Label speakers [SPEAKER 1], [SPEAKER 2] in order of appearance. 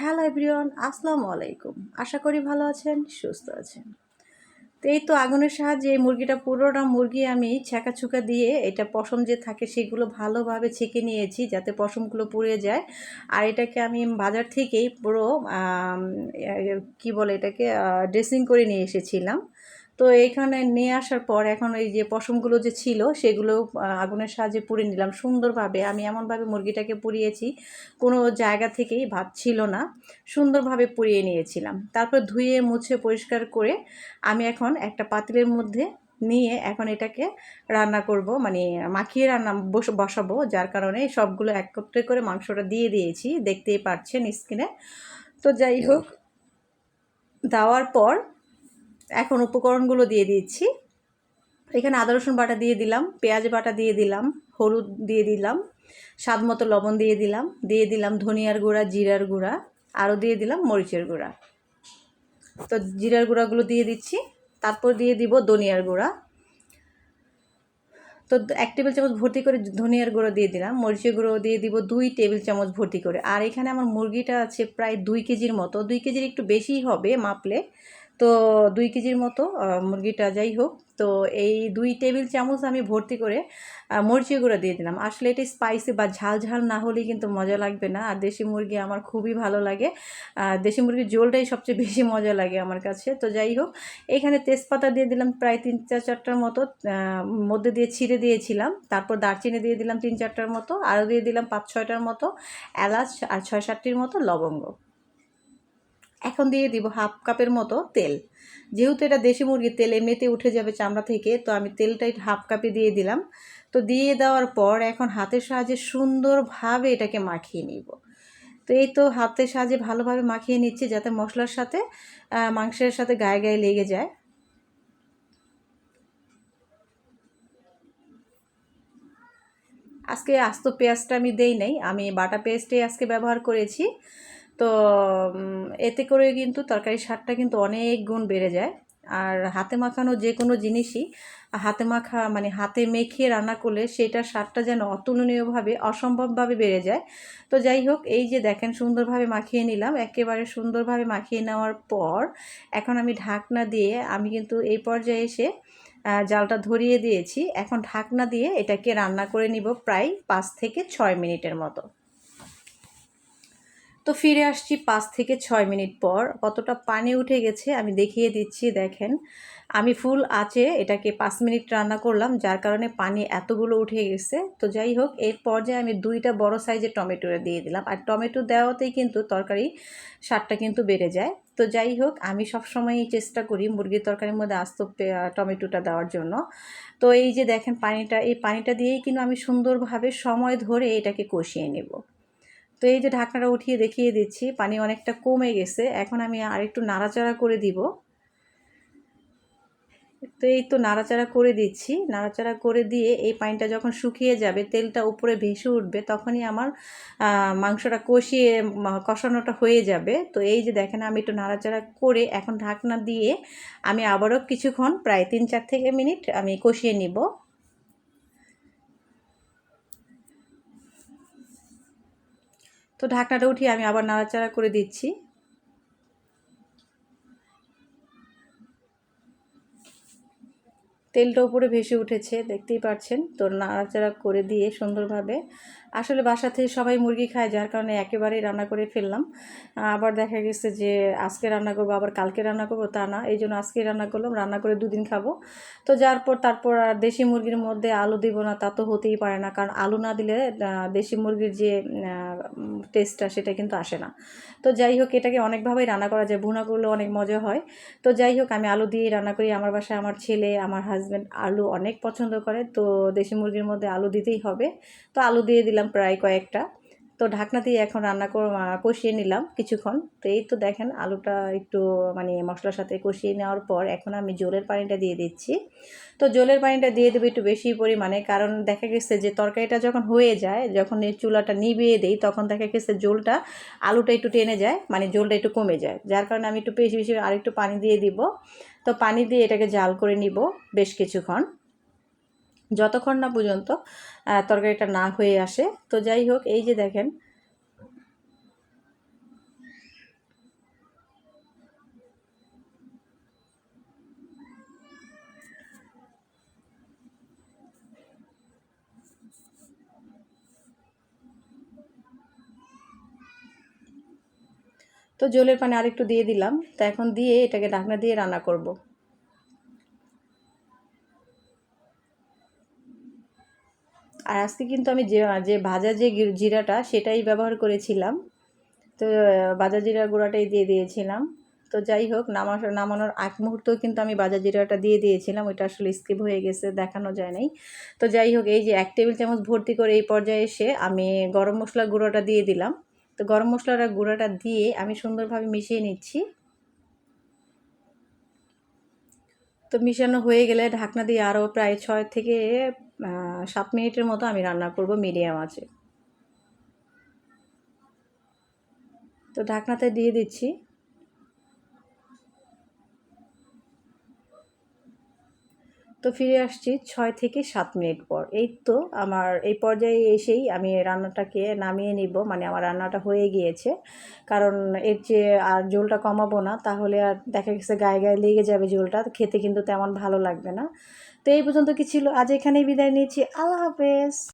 [SPEAKER 1] Hello everyone, আসসালামু আলাইকুম। আশা করি ভালো আছেন, সুস্থ আছেন। তো এই তো আগুনের সাহায্যে এই মুরগিটা, পুরোটা মুরগি আমি ছ্যাঁকা-ছুকা দিয়ে এটা পশম যে থাকে সেগুলো ভালোভাবে ছেঁকে নিয়েছি যাতে পশমগুলো পুড়ে যায়। আর এটাকে আমি বাজার থেকেই পুরো কি বলে এটাকে ড্রেসিং করে নিয়ে এসেছিলাম। তো এইখানে নিয়ে আসার পর এখন এই যে পশমগুলো যে ছিল সেগুলো আগুনের সাহায্যে পুড়ে নিলাম সুন্দরভাবে। আমি এমনভাবে মুরগিটাকে পুড়িয়েছি, কোনো জায়গা থেকেই ভাত ছিল না, সুন্দরভাবে পুড়িয়ে নিয়েছিলাম। তারপর ধুয়ে মুছে পরিষ্কার করে আমি এখন একটা পাতিলের মধ্যে নিয়ে এখন এটাকে রান্না করব, মানে মাখিয়ে রান্না বসাবো। যার কারণে সবগুলো একত্রে করে মাংসটা দিয়ে দিয়েছি, দেখতেই পাচ্ছেন স্ক্রিনে। তো যাই হোক, দেওয়ার পর এখন উপকরণগুলো দিয়ে দিচ্ছি। এখানে আদা রসুন বাটা দিয়ে দিলাম, পেঁয়াজ বাটা দিয়ে দিলাম, হলুদ দিয়ে দিলাম, স্বাদ মতো লবণ দিয়ে দিলাম ধনিয়ার গুঁড়া, জিরার গুঁড়া, আরও দিয়ে দিলাম মরিচের গুঁড়া। তো জিরার গুঁড়াগুলো দিয়ে দিচ্ছি, তারপর দিয়ে দিব ধনিয়ার গুঁড়া। তো 1 টেবিল চামচ ভর্তি করে ধনিয়ার গুঁড়ো দিয়ে দিলাম, মরিচের গুঁড়ো দিয়ে দিব 2 টেবিল চামচ ভর্তি করে। আর এখানে আমার মুরগিটা আছে প্রায় 2 কেজির মতো, 2 কেজির একটু বেশিই হবে মাপলে। তো 2 কেজির মতো মুরগিটা, যাই হোক। তো এই 2 টেবিল চামচ আমি ভর্তি করে মরিচের গুঁড়ো দিয়ে দিলাম। আসলে এটা স্পাইসি বা ঝাল ঝাল না হলেই কিন্তু মজা লাগবে না। আর দেশি মুরগি আমার খুবই ভালো লাগে, দেশি মুরগির ঝোলটাই সবচেয়ে বেশি মজা লাগে আমার কাছে। তো যাই হোক, এখানে তেজপাতা দিয়ে দিলাম প্রায় 3-4টার মতো, মধ্যে দিয়ে ছিঁড়ে দিয়েছিলাম। তারপর দারচিনি দিয়ে দিলাম 3-4টার মতো, আরও দিয়ে দিলাম 5-6টার মতো এলাচ, আর 6-7টির মতো লবঙ্গ। এখন দিয়ে দিব 1/2 কাপের মতো তেল। যেহেতু এটা দেশি মুরগির তেল এমনিতে উঠে যাবে চামড়া থেকে, তো আমি তেলটাই 1/2 কাপে দিয়ে দিলাম। তো দিয়ে দেওয়ার পর এখন হাতের সাহায্যে সুন্দরভাবে এটাকে মাখিয়ে নিব। তো এই তো হাতের সাহায্যে ভালোভাবে মাখিয়ে নিচ্ছি যাতে মশলার সাথে মাংসের সাথে গায়ে গায়ে লেগে যায়। আজকে আস্ত পেঁয়াজটা আমি দেই নাই, আমি বাটা পেস্টই আজকে ব্যবহার করেছি। তো এতে করে কিন্তু তরকারির স্বাদটা কিন্তু অনেক গুণ বেড়ে যায়। আর হাতে মাখানো যে কোনো জিনিসই হাতে মাখা, মানে হাতে মেখে রান্না করলে সেটার স্বাদটা যেন অতুলনীয়ভাবে, অসম্ভবভাবে বেড়ে যায়। তো যাই হোক, এই যে দেখেন সুন্দরভাবে মাখিয়ে নিলাম। একেবারে সুন্দরভাবে মাখিয়ে নেওয়ার পর এখন আমি ঢাকনা দিয়ে, আমি কিন্তু এই পর্যায়ে এসে জালটা ধরিয়ে দিয়েছি। এখন ঢাকনা দিয়ে এটাকে রান্না করে নিব প্রায় 5 থেকে 6 মিনিটের মতো। তো ফিরে আসছি 5 থেকে 6 মিনিট পর। কতটা পানি উঠে গেছে আমি দেখিয়ে দিচ্ছি, দেখেন। আমি ফুল আঁচে এটাকে 5 মিনিট রান্না করলাম, যার কারণে পানি এতগুলো উঠে গেছে। তো যাই হোক, এর পর্যায়ে আমি 2টা বড় সাইজের টমেটো দিয়ে দিলাম। আর টমেটো দেওয়াতেই কিন্তু তরকারি স্বাদটা কিন্তু বেড়ে যায়। তো যাই হোক, আমি সবসময়ই চেষ্টা করি মুরগির তরকারির মধ্যে আস্ত টমেটোটা দেওয়ার জন্য। তো এই যে দেখেন পানিটা, এই পানিটা দিয়েই কিন্তু আমি সুন্দরভাবে সময় ধরে এটাকে কষিয়ে নেব। তো এই যে ঢাকনাটা উঠিয়ে দেখিয়ে দিচ্ছি, পানি অনেকটা কমে গেছে। এখন আমি আরেকটু নাড়াচাড়া করে দিব। তো এই তো নাড়াচাড়া করে দিচ্ছি, নাড়াচাড়া করে দিয়ে এই পানিটা যখন শুকিয়ে যাবে, তেলটা উপরে ভেসে উঠবে, তখনই আমার মাংসটা কষানোটা হয়ে যাবে। তো এই যে দেখেন আমি একটু নাড়াচাড়া করে এখন ঢাকনা দিয়ে আমি আবারও কিছুক্ষণ প্রায় 3-4 মিনিট আমি কষিয়ে নিব। তো ঢাকনাটা উঠিয়ে আমি আবার নাড়াচাড়া করে দিচ্ছি। তেলটা উপরে ভেসে উঠেছে, দেখতেই পাচ্ছেন। তো নাড়াচাড়া করে দিয়ে সুন্দরভাবে, আসলে বাসা থেকে সবাই মুরগি খায়, যার কারণে একেবারেই রান্না করে ফেললাম। আবার দেখা গেছে যে আজকে রান্না করবো আবার কালকে রান্না করবো তা না, এই জন্য আজকেই রান্না করলাম, রান্না করে 2 দিন খাবো। তো তারপর আর দেশি মুরগির মধ্যে আলু দিব না তা তো হতেই পারে না, কারণ আলু না দিলে দেশি মুরগির যে টেস্টটা সেটা কিন্তু আসে না। তো যাই হোক, এটাকে অনেকভাবেই রান্না করা যায়, ভুনা করলেও অনেক মজা হয়। তো যাই হোক, আমি আলু দিয়েই রান্না করি। আমার বাসায় আমার ছেলে, আমার হাজব্যান্ড আলু অনেক পছন্দ করে, তো দেশি মুরগির মধ্যে আলু দিতেই হবে। তো আলু দিয়ে দিলাম প্রায় কয়েকটা। তো ঢাকনা দিয়ে এখন কষিয়ে নিলাম কিছুক্ষণ। তো এই তো দেখেন আলুটা একটু, মানে মশলার সাথে কষিয়ে নেওয়ার পর এখন আমি জলের পানিটা দিয়ে দিচ্ছি। তো জলের পানিটা দিয়ে দেবো একটু বেশি পরিমাণে, কারণ দেখা গেছে যে তরকারিটা যখন হয়ে যায়, যখন এই চুলাটা নিভিয়ে দেই, তখন দেখা গেছে জলটা, আলুটা একটু টেনে যায়, মানে জলটা একটু কমে যায়, যার কারণে আমি একটু বেশি বেশি আরেকটু পানি দিয়ে দিব। তো পানি দিয়ে এটাকে জাল করে নিব বেশ কিছুক্ষণ, যতক্ষণ না পর্যন্ত তরকারিটা না হয়ে আসে। তো যাই হোক, এই যে দেখেন তো ঝোলের পানি আরেকটু দিয়ে দিলাম। তো এখন দিয়ে এটাকে ঢাকনা দিয়ে রান্না করব। আর আজকে কিন্তু আমি যে যে ভাজা যে জিরাটা সেটাই ব্যবহার করেছিলাম। তো ভাজা জিরার গুঁড়াটাই দিয়ে দিয়েছিলাম। তো যাই হোক, নামানোর আগ মুহূর্তেও কিন্তু আমি ভাজা জিরাটা দিয়ে দিয়েছিলাম, ওইটা আসলে স্কিপ হয়ে গেছে, দেখানো যায় নাই। তো যাই হোক, এই যে 1 টেবিল চামচ ভর্তি করে এই পর্যায়ে এসে আমি গরম মশলার গুঁড়োটা দিয়ে দিলাম। তো গরম মশলার গুঁড়োটা দিয়ে আমি সুন্দরভাবে মিশিয়ে নিচ্ছি। তো মিশানো হয়ে গেলে ঢাকনা দিয়ে আরও প্রায় 6 থেকে 7 মিনিটের মতো আমি রান্না করব মিডিয়াম আঁচে। তো ঢাকনাতে দিয়ে দিচ্ছি। তো ফিরে আসছি 6 থেকে 7 মিনিট পর। এই তো আমার এই পর্যায়ে এসেই আমি রান্নাটাকে নামিয়ে নিব, মানে আমার রান্নাটা হয়ে গিয়েছে। কারণ এর চেয়ে আর ঝোলটা কমাবো না, তাহলে আর দেখা গেছে গায়ে গায়ে লেগে যাবে ঝোলটা, খেতে কিন্তু তেমন ভালো লাগবে না। তো এই পর্যন্ত কি ছিল, আজ এখানেই বিদায় নিচ্ছি। আল্লাহ হাফেজ।